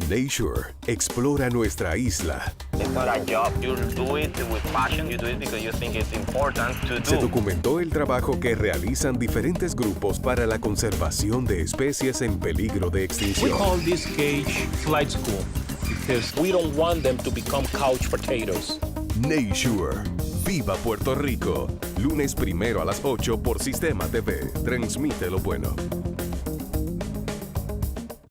Nature explora nuestra isla. It's not a job. You do it with passion. You do it because you think it's important to Se do. documentó el trabajo que realizan diferentes grupos para la conservación de especies en peligro de We extinción. call this cage flight school because we don't want them to become couch potatoes. Nature. Viva Puerto Rico. Lunes 1 a las 8 por Sistema TV. Transmite lo bueno.